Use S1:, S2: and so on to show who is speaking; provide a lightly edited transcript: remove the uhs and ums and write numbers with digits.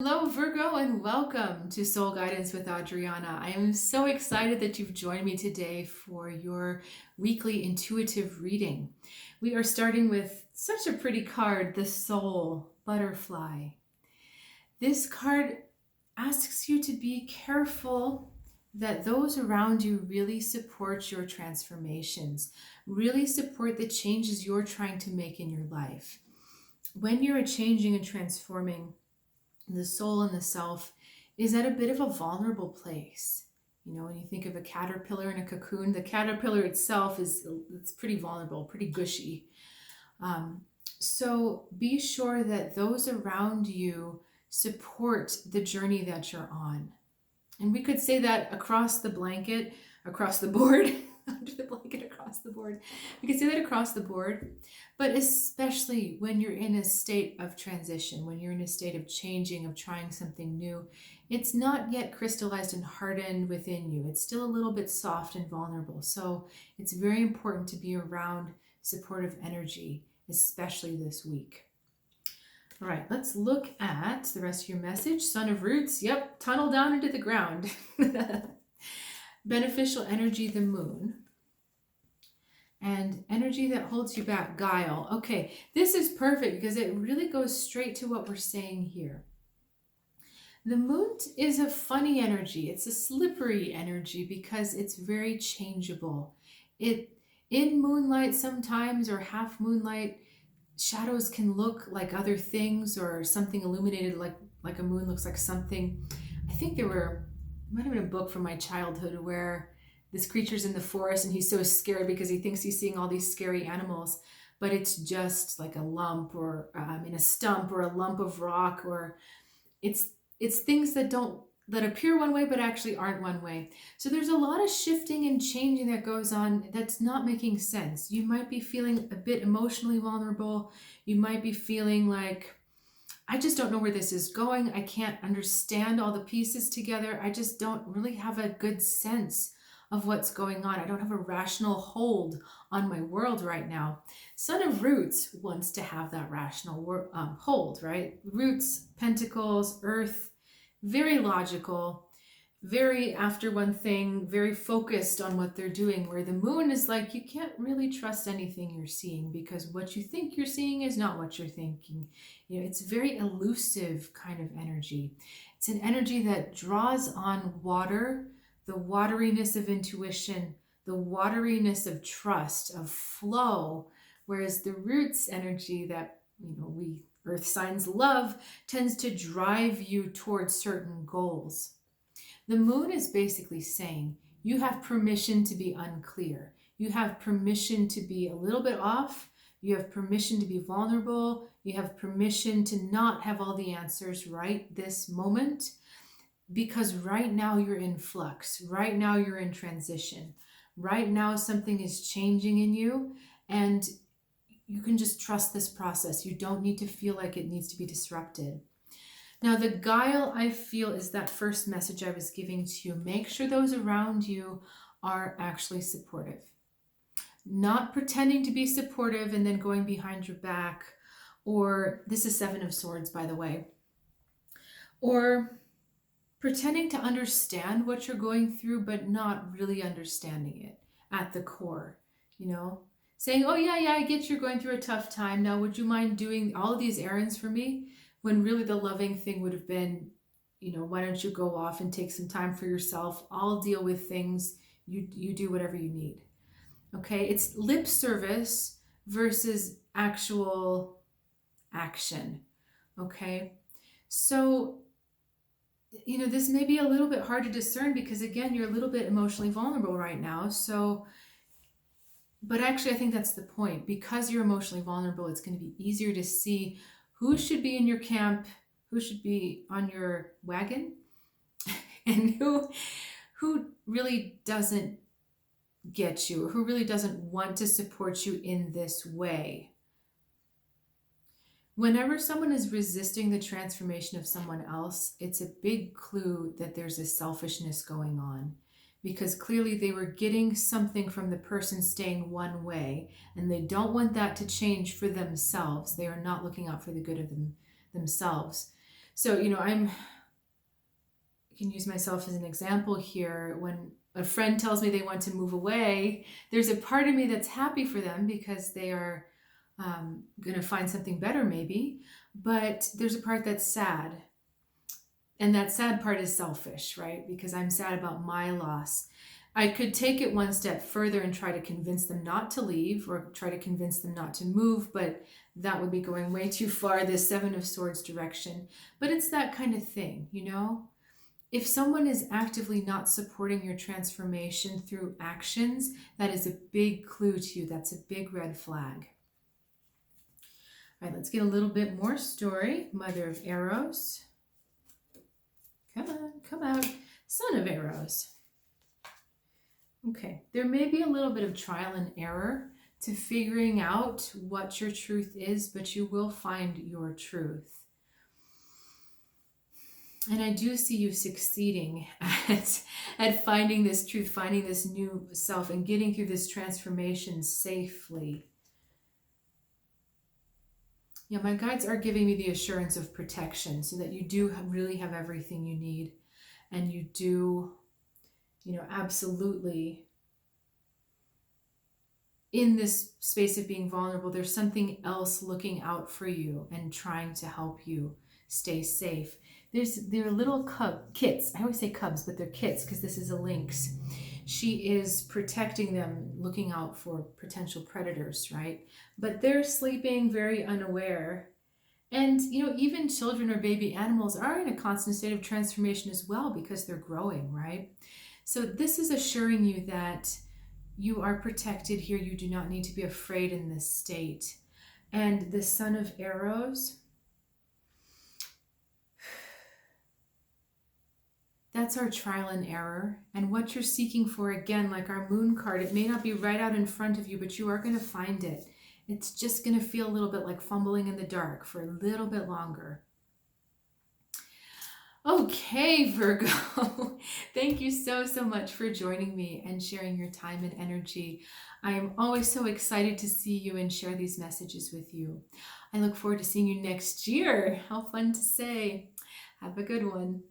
S1: Hello, Virgo, and welcome to Soul Guidance with Adriana. I am so excited that you've joined me today for your weekly intuitive reading. We are starting with such a pretty card, the Soul Butterfly. This card asks you to be careful that those around you really support your transformations, really support the changes you're trying to make in your life. When you're changing and transforming, the soul and the self is at a bit of a vulnerable place. You know, when you think of a caterpillar in a cocoon, the caterpillar itself it's pretty vulnerable, pretty gushy. So be sure that those around you support the journey that you're on. And we could say that across the blanket, across the board, under the blanket, across the board. We could say that across the board, but especially when you're in a state of transition, when you're in a state of changing, of trying something new, it's not yet crystallized and hardened within you. It's still a little bit soft and vulnerable. So it's very important to be around supportive energy, especially this week. All right, let's look at the rest of your message. Son of Roots, yep, tunnel down into the ground. Beneficial energy, the moon. And energy that holds you back, guile. Okay, this is perfect because it really goes straight to what we're saying here. The moon is a funny energy. It's a slippery energy because it's very changeable. In moonlight sometimes, or half moonlight, shadows can look like other things, or something illuminated like a moon looks like something. I think might have been a book from my childhood where this creature's in the forest and he's so scared because he thinks he's seeing all these scary animals, but it's just like a lump, or a stump, or a lump of rock, or it's things that appear one way but actually aren't one way. So there's a lot of shifting and changing that goes on that's not making sense. You might be feeling a bit emotionally vulnerable. You might be feeling like, I just don't know where this is going. I can't understand all the pieces together. I just don't really have a good sense of what's going on. I don't have a rational hold on my world right now. Son of Roots wants to have that rational hold, right? Roots, Pentacles, Earth, very logical, very after one thing, very focused on what they're doing, where the moon is like, you can't really trust anything you're seeing because what you think you're seeing is not what you're thinking. You know, it's very elusive kind of energy. It's an energy that draws on water, the wateriness of intuition, the wateriness of trust, of flow, whereas the roots energy that, we earth signs love tends to drive you towards certain goals. The moon is basically saying you have permission to be unclear. You have permission to be a little bit off. You have permission to be vulnerable. You have permission to not have all the answers right this moment, because right now you're in flux. Right now you're in transition. Right now something is changing in you, and you can just trust this process. You don't need to feel like it needs to be disrupted. Now, the guile, I feel, is that first message I was giving to you. Make sure those around you are actually supportive. Not pretending to be supportive and then going behind your back, or this is Seven of Swords, by the way, or pretending to understand what you're going through, but not really understanding it at the core, saying, oh yeah, I get you're going through a tough time. Now, would you mind doing all of these errands for me? When really the loving thing would have been, why don't you go off and take some time for yourself? I'll deal with things. You do whatever you need. Okay, it's lip service versus actual action. Okay, so, this may be a little bit hard to discern because, again, you're a little bit emotionally vulnerable right now. So, but actually, I think that's the point. Because you're emotionally vulnerable, it's going to be easier to see who should be in your camp, who should be on your wagon, and who really doesn't get you, or who really doesn't want to support you in this way. Whenever someone is resisting the transformation of someone else, it's a big clue that there's a selfishness going on, because clearly they were getting something from the person staying one way, and they don't want that to change for themselves. They are not looking out for the good of themselves. So, I can use myself as an example here. When a friend tells me they want to move away, there's a part of me that's happy for them because they are going to find something better, maybe. But there's a part that's sad. And that sad part is selfish, right? Because I'm sad about my loss. I could take it one step further and try to convince them not to leave or try to convince them not to move, but that would be going way too far, this Seven of Swords direction. But it's that kind of thing, If someone is actively not supporting your transformation through actions, that is a big clue to you. That's a big red flag. All right, let's get a little bit more story. Mother of Arrows. Come on, come out. Son of Arrows. Okay, there may be a little bit of trial and error to figuring out what your truth is, but you will find your truth. And I do see you succeeding at finding this truth, finding this new self, and getting through this transformation safely. Yeah, my guides are giving me the assurance of protection so that you do really have everything you need. And you do, absolutely, in this space of being vulnerable, there's something else looking out for you and trying to help you stay safe. They're little kits. I always say cubs, but they're kits because this is a lynx. She is protecting them, looking out for potential predators, right? But they're sleeping very unaware. And, even children or baby animals are in a constant state of transformation as well because they're growing, right? So this is assuring you that you are protected here. You do not need to be afraid in this state. And the Son of Arrows, that's our trial and error. And what you're seeking for, again, like our moon card, it may not be right out in front of you, but you are going to find it. It's just going to feel a little bit like fumbling in the dark for a little bit longer. Okay, Virgo, thank you so much for joining me and sharing your time and energy. I am always so excited to see you and share these messages with you. I look forward to seeing you next year. How fun to say. Have a good one.